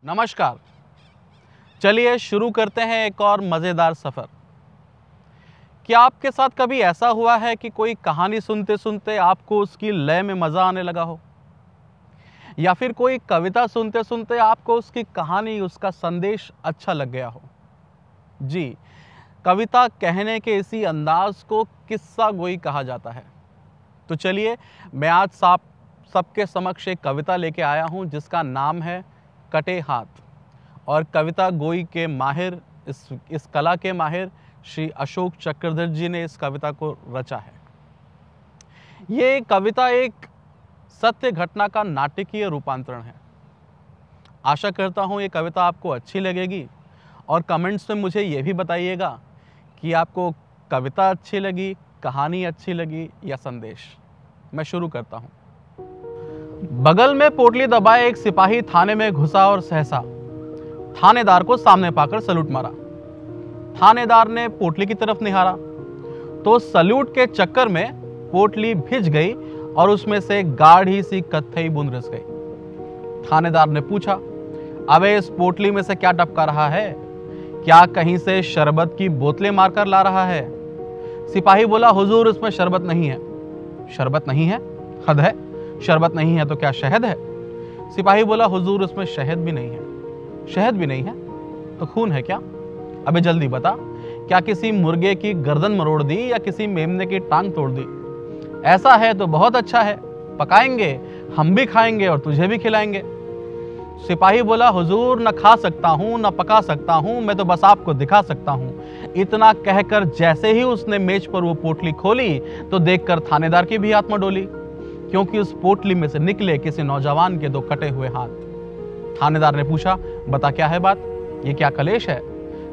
नमस्कार। चलिए शुरू करते हैं एक और मज़ेदार सफ़र। क्या आपके साथ कभी ऐसा हुआ है कि कोई कहानी सुनते सुनते आपको उसकी लय में मज़ा आने लगा हो, या फिर कोई कविता सुनते सुनते आपको उसकी कहानी, उसका संदेश अच्छा लग गया हो? जी, कविता कहने के इसी अंदाज को किस्सा गोई कहा जाता है। तो चलिए, मैं आज सबके समक्ष एक कविता लेके आया हूँ जिसका नाम है कटे हाथ, और कविता गोई के माहिर, इस कला के माहिर श्री अशोक चक्रधर जी ने इस कविता को रचा है। ये कविता एक सत्य घटना का नाटकीय रूपांतरण है। आशा करता हूँ ये कविता आपको अच्छी लगेगी, और कमेंट्स में मुझे ये भी बताइएगा कि आपको कविता अच्छी लगी, कहानी अच्छी लगी या संदेश। मैं शुरू करता हूँ। बगल में पोटली दबाए एक सिपाही थाने में घुसा और सहसा थानेदार को सामने पाकर सलूट मारा। थानेदार ने पोटली की तरफ निहारा तो सलूट के चक्कर में पोटली भिज गई और उसमें से गाढ़ी सी कत्थई बूंद रिस गई। थानेदार ने पूछा, अबे इस पोटली में से क्या टपका रहा है? क्या कहीं से शरबत की बोतलें मारकर ला रहा है? सिपाही बोला, हुजूर इसमें शरबत नहीं है। शरबत नहीं है? हद है, शरबत नहीं है तो क्या शहद है? सिपाही बोला, हुजूर इसमें शहद भी नहीं है। शहद भी नहीं है तो खून है क्या? अबे जल्दी बता, क्या किसी मुर्गे की गर्दन मरोड़ दी या किसी मेमने की टांग तोड़ दी? ऐसा है तो बहुत अच्छा है, पकाएंगे, हम भी खाएंगे और तुझे भी खिलाएंगे। सिपाही बोला, हुजूर न खा सकता हूँ न पका सकता हूँ, मैं तो बस आपको दिखा सकता हूँ। इतना कहकर जैसे ही उसने मेज पर वो पोटली खोली तो देखकर थानेदार की भी आत्मा डोली, क्योंकि उस पोटली में से निकले किसी नौजवान के दो कटे हुए हाथ। थानेदार ने पूछा, बता क्या है बात, ये क्या कलेश है?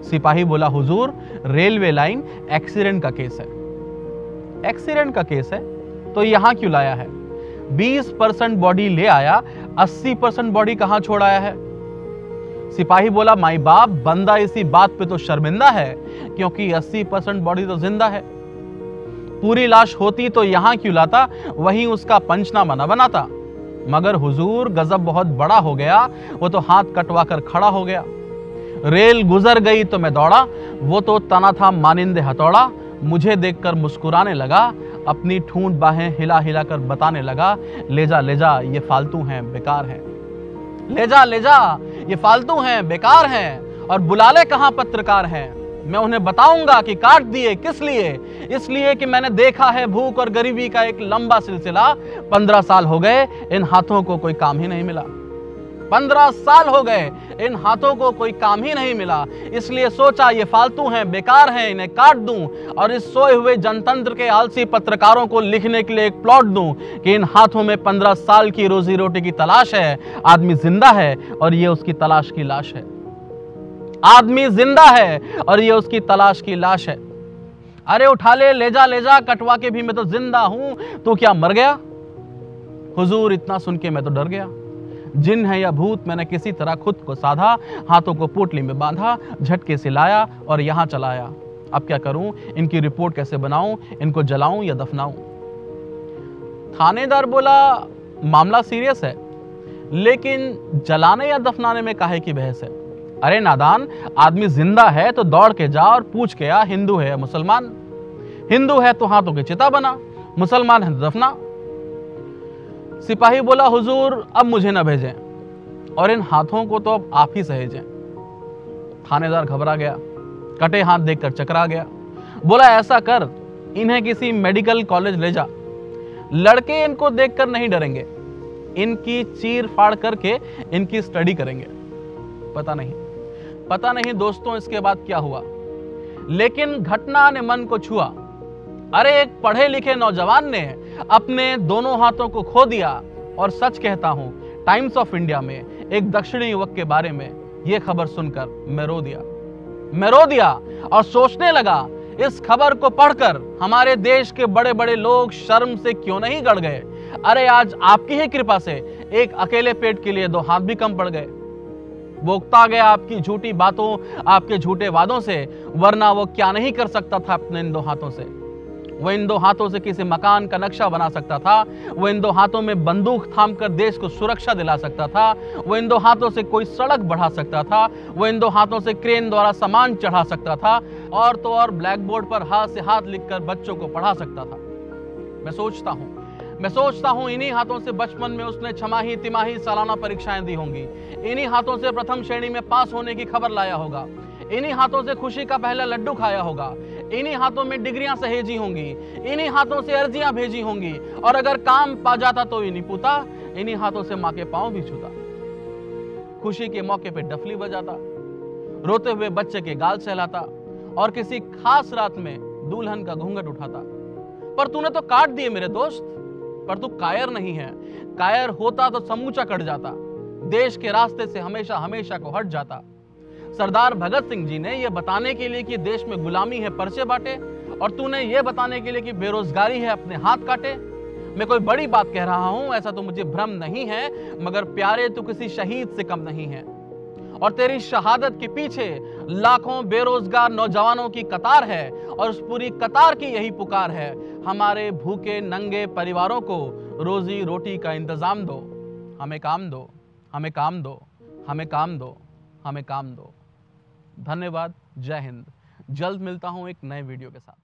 सिपाही बोला, हुजूर रेलवे लाइन एक्सीडेंट का केस है। एक्सीडेंट का केस है तो यहाँ क्यों लाया है? 20% बॉडी ले आया, 80% बॉडी कहाँ छोड़ आया है? सिपाही बोला, माई बाप, बंदा इसी बात पे तो शर्मिंदा है क्योंकि 80% बॉडी तो जिंदा है। पूरी लाश होती तो यहां क्यों लाता, वहीं उसका पंचनामा न बनाता। मगर हुजूर गजब बहुत बड़ा हो गया, वो तो हाथ कटवा कर खड़ा हो गया। रेल गुजर गई तो मैं दौड़ा, वो तो तना था मानिंदे हथौड़ा। मुझे देखकर मुस्कुराने लगा, अपनी ठूंठ बाहें हिला हिला कर बताने लगा, ले जा ये फालतू हैं, बेकार हैं। ले जा ये फालतू हैं, बेकार हैं, और बुला ले कहां पत्रकार हैं। मैं उन्हें बताऊंगा कि काट दिए किस लिए। इसलिए कि मैंने देखा है भूख और गरीबी का एक लंबा सिलसिला। 15 साल हो गए इन हाथों को कोई काम ही नहीं मिला। 15 साल हो गए इन हाथों को कोई काम ही नहीं मिला। इसलिए सोचा ये फालतू हैं, बेकार हैं, इन्हें काट दूं और इस सोए हुए जनतंत्र के आलसी पत्रकारों को लिखने के लिए एक प्लॉट दूं कि इन हाथों में 15 साल की रोजी रोटी की तलाश है। आदमी जिंदा है और ये उसकी तलाश की लाश है। आदमी जिंदा है और ये उसकी तलाश की लाश है। अरे उठा ले जा, कटवा के भी मैं तो जिंदा हूं, तो क्या मर गया? हुजूर इतना सुन के मैं तो डर गया। जिन है या भूत, मैंने किसी तरह खुद को साधा, हाथों को पोटली में बांधा, झटके से लाया और यहां चलाया। अब क्या करूं, इनकी रिपोर्ट कैसे बनाऊं, इनको जलाऊं या दफनाऊं? थानेदार बोला, मामला सीरियस है, लेकिन जलाने या दफनाने में काहे की बहस है? अरे नादान, आदमी जिंदा है तो दौड़ के जा और पूछ के आ, हिंदू है या मुसलमान? हिंदू है तो हाथों की चिता बना, मुसलमान है तो दफना। सिपाही बोला, हुजूर अब मुझे न भेजें, और इन हाथों को तो अब आप ही सहेजें। थानेदार घबरा गया, कटे हाथ देखकर चकरा गया। बोला, ऐसा कर, इन्हें किसी मेडिकल कॉलेज ले जा। लड़के इनको देखकर नहीं डरेंगे, इनकी चीर फाड़ करके इनकी स्टडी करेंगे। पता नहीं दोस्तों इसके बाद क्या हुआ, लेकिन घटना ने मन को छुआ। अरे एक पढ़े लिखे नौजवान ने अपने दोनों हाथों को खो दिया, और सच कहता हूं, टाइम्स ऑफ इंडिया में एक दक्षिणी युवक के बारे में यह खबर सुनकर मैं रो दिया और सोचने लगा, इस खबर को पढ़कर हमारे देश के बड़े बड़े लोग शर्म से क्यों नहीं गड़ गए। अरे आज आपकी ही कृपा से एक अकेले पेट के लिए 2 हाथ भी कम पड़ गए। वो उकता गया आपकी झूठी बातों, आपके झूठे वादों से, वरना वो क्या नहीं कर सकता था अपने इन 2 हाथों से। वो इन दो हाथों से किसी मकान का नक्शा बना सकता था, वो इन दो हाथों में बंदूक थामकर देश को सुरक्षा दिला सकता था, वो इन दो हाथों से कोई सड़क बढ़ा सकता था, वो इन दो हाथों से क्रेन द्वारा सामान चढ़ा सकता था, और तो और ब्लैक बोर्ड पर हाथ से हाथ लिखकर बच्चों को पढ़ा सकता था। मैं सोचता हूं इन्हीं हाथों से बचपन में उसने छमाही तिमाही सालाना परीक्षाएं दी होंगी, इन्हीं हाथों से प्रथम श्रेणी में पास होने की खबर लाया होगा, इन्हीं हाथों से खुशी का पहला लड्डू खाया होगा, इन्हीं हाथों में डिग्रियां सहेजी होंगी, इन्हीं हाथों से अर्जियां भेजी होंगी, और अगर काम पा जाता तो इन्हीं पूता, इन्हीं हाथों से मां के पांव भी छूता, खुशी के मौके पे डफली बजाता, रोते हुए बच्चे के गाल सहलाता, और किसी खास रात में दुल्हन का घूंघट उठाता। पर तूने तो काट दिए मेरे दोस्त, पर तू कायर नहीं है। कायर होता तो समूचा कट जाता, देश के रास्ते से हमेशा हमेशा को हट जाता। सरदार भगत सिंह जी ने यह बताने के लिए कि देश में गुलामी है पर्चे बांटे, और तूने यह बताने के लिए कि बेरोजगारी है अपने हाथ काटे। मैं कोई बड़ी बात कह रहा हूं ऐसा तो मुझे भ्रम नहीं है, मगर प्यारे तू किसी शहीद से कम नहीं है, और तेरी शहादत के पीछे लाखों बेरोजगार नौजवानों की कतार है, और उस पूरी कतार की यही पुकार है, हमारे भूखे नंगे परिवारों को रोजी रोटी का इंतजाम दो, हमें काम दो, हमें काम दो, हमें काम दो, हमें काम दो। धन्यवाद। जय हिंद। जल्द मिलता हूं एक नए वीडियो के साथ।